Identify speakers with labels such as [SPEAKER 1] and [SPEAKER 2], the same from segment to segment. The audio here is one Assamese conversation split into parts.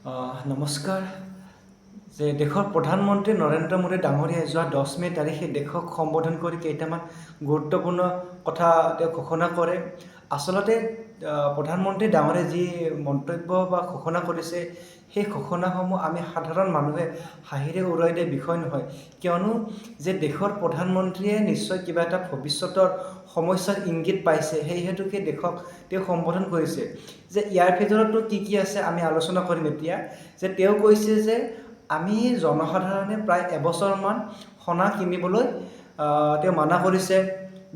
[SPEAKER 1] নমস্কাৰ। যে দেশৰ প্ৰধানমন্ত্ৰী নৰেন্দ্ৰ মোদী ডাঙৰীয়াই যোৱা 10 মে' তাৰিখে দেশক সম্বোধন কৰি কেইটামান গুৰুত্বপূৰ্ণ কথা তেওঁ ঘোষণা কৰে। আচলতে প্ৰধানমন্ত্ৰী ডাঙৰীয়াই যি মন্তব্য বা ঘোষণা কৰিছে সেই ঘোষণাসমূহ আমি সাধাৰণ মানুহে হাঁহিৰে উৰুৱাই দিয়া বিষয় নহয়, কিয়নো যে দেশৰ প্ৰধানমন্ত্ৰীয়ে নিশ্চয় কিবা এটা ভৱিষ্যতৰ সমস্যাৰ ইংগিত পাইছে, সেই হেতুকে দেশক তেওঁ সম্বোধন কৰিছে। যে ইয়াৰ ভিতৰতো কি কি আছে আমি আলোচনা কৰিম এতিয়া। যে তেওঁ কৈছে যে আমি জনসাধাৰণে প্ৰায় এবছৰমান সোণা কিনিবলৈ তেওঁ মানা কৰিছে।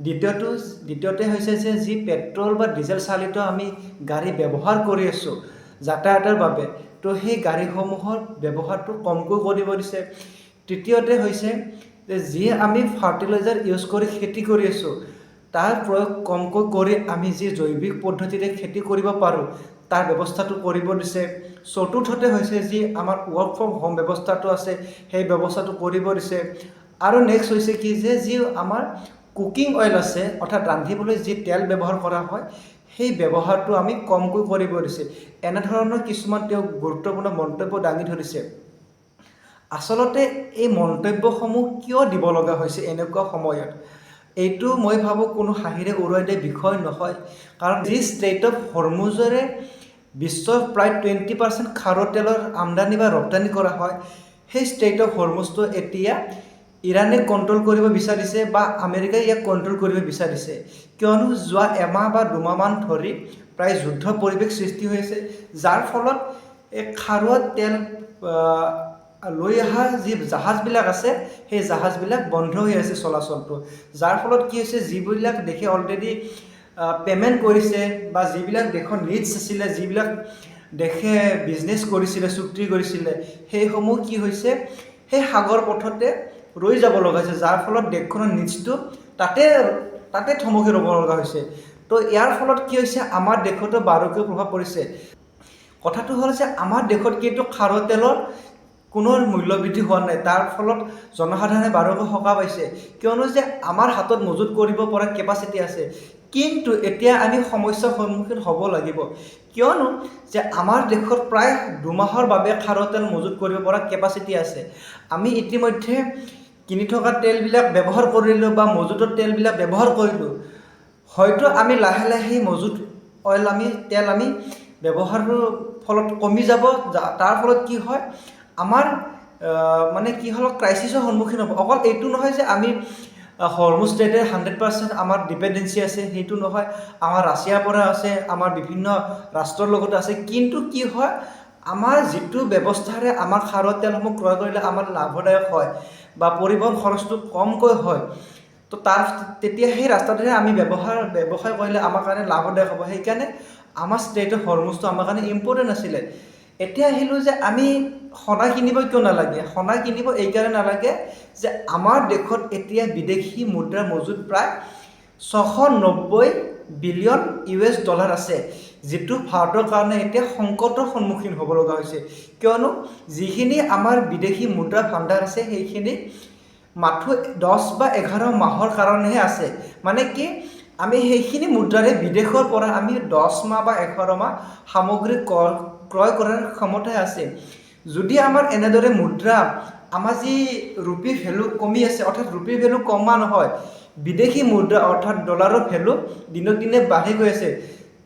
[SPEAKER 1] দ্বিতীয়তে হৈছে যে যি পেট্ৰল বা ডিজেল চালিত আমি গাড়ী ব্যৱহাৰ কৰি আছোঁ যাতায়াতৰ বাবে, তো সেই গাড়ীসমূহৰ ব্যৱহাৰটো কমকৈ কৰিব দিছে। তৃতীয়তে হৈছে যে যি আমি ফাৰ্টিলাইজাৰ ইউজ কৰি খেতি কৰি আছোঁ তাৰ প্ৰয়োগ কমকৈ কৰি আমি যি জৈৱিক পদ্ধতিৰে খেতি কৰিব পাৰোঁ তাৰ ব্যৱস্থাটো কৰিব দিছে। চতুৰ্থতে হৈছে যি আমাৰ ৱৰ্ক ফ্ৰম হোম ব্যৱস্থাটো আছে সেই ব্যৱস্থাটো কৰিব দিছে। আৰু নেক্সট হৈছে কি যে যি আমাৰ কুকিং অইল আছে, অৰ্থাৎ ৰান্ধিবলৈ যি তেল ব্যৱহাৰ কৰা হয় সেই ব্যৱহাৰটো আমি কমকৈ কৰিব দিছে। এনেধৰণৰ কিছুমান তেওঁ গুৰুত্বপূৰ্ণ মন্তব্য দাঙি ধৰিছে। আচলতে এই মন্তব্যসমূহ কিয় দিব লগা হৈছে এনেকুৱা সময়ত, এইটো মই ভাবোঁ কোনো হাঁহিৰে উৰুৱাই দিয়া বিষয় নহয়। কাৰণ যি ষ্ট্ৰেইট অফ হৰমুজেৰে বিশ্বৰ প্ৰায় 20% খাৰুৱা তেলৰ আমদানি বা ৰপ্তানি কৰা হয়, সেই ষ্ট্ৰেইট অফ হৰমুজটো এতিয়া ইৰাণে কণ্ট্ৰল কৰিব বিচাৰিছে বা আমেৰিকাই ইয়াক কণ্ট্ৰল কৰিব বিচাৰিছে, কিয়নো যোৱা এমাহ বা দুমাহমান ধৰি প্ৰায় যুদ্ধ পৰিৱেশ সৃষ্টি হৈছে, যাৰ ফলত এই খাৰুৱা তেল লৈ অহা যি জাহাজবিলাক আছে সেই জাহাজবিলাক বন্ধ হৈ আছে চলাচলটো। যাৰ ফলত কি হৈছে, যিবিলাক দেশে অলৰেডি পে'মেণ্ট কৰিছে বা যিবিলাক দেশৰ নিডছ আছিলে, যিবিলাক দেশে বিজনেছ কৰিছিলে, চুক্তি কৰিছিলে, সেইসমূহ কি হৈছে সেই সাগৰ পথতে ৰৈ যাব লগা হৈছে, যাৰ ফলত দেশখনৰ নিডছটো তাতে থমকি ৰ'ব লগা হৈছে। তো ইয়াৰ ফলত কি হৈছে আমাৰ দেশতো বাৰুকৈ প্ৰভাৱ পৰিছে। কথাটো হ'ল যে আমাৰ দেশত কিন্তু খাৰুৱা তেলৰ কোনো মূল্য বৃদ্ধি হোৱা নাই, তাৰ ফলত জনসাধাৰণে বাৰুকৈ সকাহ পাইছে, কিয়নো যে আমাৰ হাতত মজুত কৰিব পৰা কেপাচিটি আছে। কিন্তু এতিয়া আমি সমস্যাৰ সন্মুখীন হ'ব লাগিব, কিয়নো যে আমাৰ দেশত প্ৰায় দুমাহৰ বাবে খাৰুৱা তেল মজুত কৰিব পৰা কেপাচিটি আছে। আমি ইতিমধ্যে কিনি থকা তেলবিলাক ব্যৱহাৰ কৰিলোঁ বা মজুতৰ তেলবিলাক ব্যৱহাৰ কৰিলোঁ। হয়তো আমি লাহে লাহে সেই মজুত তেল আমি ব্যৱহাৰৰ ফলত কমি যাব, তাৰ ফলত কি হয় আমাৰ কি হ'ল ক্ৰাইচিছৰ সন্মুখীন হ'ব। অকল এইটো নহয় যে আমি হৰমুজ ষ্ট্ৰেইটে 100% আমাৰ ডিপেণ্ডেঞ্চি আছে, সেইটো নহয়, আমাৰ ৰাছিয়াৰ পৰা আছে, আমাৰ বিভিন্ন ৰাষ্ট্ৰৰ লগত আছে। কিন্তু কি হয় আমাৰ যিটো ব্যৱস্থাৰে আমাৰ খাৰুৱা তেলসমূহ ক্ৰয় কৰিলে আমাৰ লাভদায়ক হয় বা পৰিবহণ খৰচটো কমকৈ হয়, তো তেতিয়া সেই ৰাস্তাটোৰে আমি ব্যৱসায় কৰিলে আমাৰ কাৰণে লাভদায়ক হ'ব। সেইকাৰণে আমাৰ ষ্ট্ৰেইট অফ হৰমুজটো আমাৰ কাৰণে ইম্পৰ্টেণ্ট আছিলে। এতিয়া আহিলোঁ যে আমি সোণা কিনিব কিয় নালাগে। সোণা কিনিব এইকাৰণে নালাগে যে আমাৰ দেশত এতিয়া বিদেশী মুদ্ৰাৰ মজুত প্ৰায় 690 বিলিয়ন US ডলাৰ আছে, যিটো ভাৰতৰ কাৰণে এতিয়া সংকটৰ সন্মুখীন হ'ব লগা হৈছে, কিয়নো যিখিনি আমাৰ বিদেশী মুদ্ৰা ভাণ্ডাৰ আছে সেইখিনি মাথো 10 বা 11 মাহৰ কাৰণেহে আছে। মানে কি আমি সেইখিনি মুদ্ৰাৰে বিদেশৰ পৰা আমি 10 মাহ বা 11 মাহ সামগ্ৰী ক্ৰয় কৰাৰ ক্ষমতাই আছে। যদি আমাৰ এনেদৰে মুদ্ৰা আমাৰ যি ৰুপিৰ ভেলু কমি আছে, অৰ্থাৎ ৰুপিৰ ভেলু কমা নহয়, বিদেশী মুদ্ৰা অৰ্থাৎ ডলাৰৰ ভেলু দিনক দিনে বাঢ়ি গৈ আছে,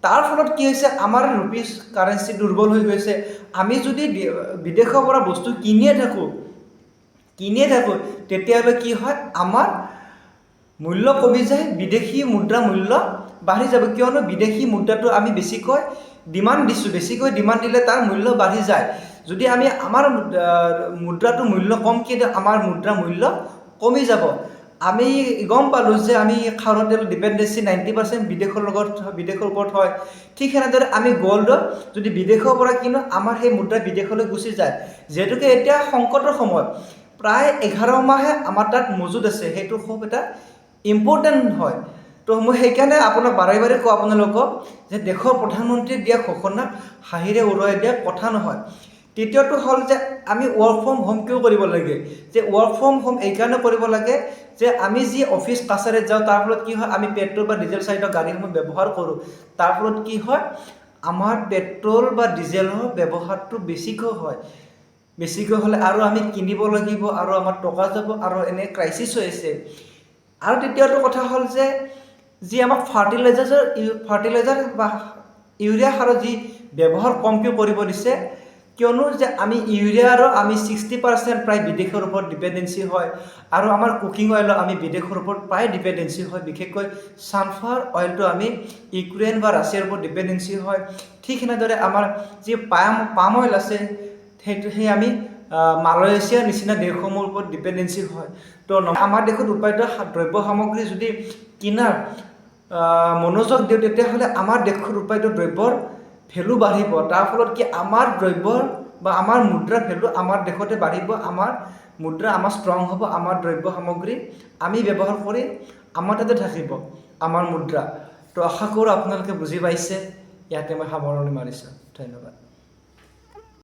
[SPEAKER 1] তাৰ ফলত কি হৈছে আমাৰ ৰুপি কাৰেঞ্চি দুৰ্বল হৈ গৈছে। আমি যদি বিদেশৰ পৰা বস্তু কিনিয়ে থাকোঁ তেতিয়াহ'লে কি হয় আমাৰ মূল্য কমি যায়, বিদেশী মুদ্ৰা মূল্য বাঢ়ি যাব, কিয়নো বিদেশী মুদ্ৰাটো আমি বেছিকৈ ডিমাণ্ড দিলে তাৰ মূল্য বাঢ়ি যায়। যদি আমি আমাৰ মুদ্ৰাটোৰ মূল্য কমকৈ দিওঁ আমাৰ মুদ্ৰাৰ মূল্য কমি যাব। আমি গম পালোঁ যে আমি খাৰুৱা তেলৰ ডিপেণ্ডেঞ্চি 90% বিদেশৰ ওপৰত হয়। ঠিক সেনেদৰে আমি গ'ল্ডত যদি বিদেশৰ পৰা কিনো আমাৰ সেই মুদ্ৰা বিদেশলৈ গুচি যায়, যিহেতুকে এতিয়া সংকটৰ সময়, প্ৰায় 11 মাহে আমাৰ তাত মজুত আছে, সেইটো খুব এটা ইম্পৰ্টেণ্ট হয়। তো মই সেইকাৰণে আপোনাক বাৰে কওঁ আপোনালোকক যে দেশৰ প্ৰধানমন্ত্ৰীয়ে দিয়া ঘোষণা হাঁহিৰে উৰুৱাই দিয়া কথা নহয়। তৃতীয়টো হ'ল যে আমি ৱৰ্ক ফ্ৰম হোম কিয় কৰিব লাগে। যে ৱৰ্ক ফ্ৰম হোম এইকাৰণে কৰিব লাগে যে আমি যি অফিচ কাছাৰীত যাওঁ তাৰ ফলত কি হয় আমি পেট্ৰল বা ডিজেল চালিত গাড়ীসমূহ ব্যৱহাৰ কৰোঁ, তাৰ ফলত কি হয় আমাৰ পেট্ৰল বা ডিজেলৰ ব্যৱহাৰটো বেছিকৈ হয়, বেছিকৈ হ'লে আৰু আমি কিনিব লাগিব আৰু আমাৰ টকা যাব আৰু এনে ক্ৰাইচিছ হৈ আছে। আৰু দ্বিতীয়টো কথা হ'ল যে যি আমাক ফাৰ্টিলাইজাৰ বা ইউৰিয়া সাৰৰ যি ব্যৱহাৰ কমকৈ কৰিব দিছে, কিয়নো যে আমি ইউৰিয়াৰো আমি 60% প্ৰায় বিদেশৰ ওপৰত ডিপেণ্ডেঞ্চি হয় আৰু আমাৰ কুকিং অইলো আমি বিদেশৰ ওপৰত প্ৰায় ডিপেণ্ডেঞ্চি হয়, বিশেষকৈ ছানফ্লাৱাৰ অইলটো আমি ইউক্ৰেইন বা ৰাছিয়াৰ ওপৰত ডিপেণ্ডেঞ্চি হয়। ঠিক সেনেদৰে আমাৰ যি পাম অইল আছে সেই আমি মালয়েছিয়াৰ নিচিনা দেশসমূহৰ ওপৰত ডিপেণ্ডেঞ্চি হয়। তো আমাৰ দেশত উৎপাদিত দ্ৰব্য সামগ্ৰী যদি কিনাৰ মনোযোগ দিওঁ, তেতিয়াহ'লে আমাৰ দেশত উৎপাদিত দ্ৰব্যৰ ভেলু বাঢ়িব। তাৰ ফলত কি আমাৰ দ্ৰব্যৰ বা আমাৰ মুদ্ৰাৰ ভেলু আমাৰ দেশতে বাঢ়িব, আমাৰ মুদ্ৰা আমাৰ ষ্ট্ৰং হ'ব, আমাৰ দ্ৰব্য সামগ্ৰী আমি ব্যৱহাৰ কৰি আমাৰ তাতে থাকিব আমাৰ মুদ্ৰা। তো আশা কৰোঁ আপোনালোকে বুজি পাইছে। ইয়াতে মই সামৰণি মাৰিছোঁ। ধন্যবাদ।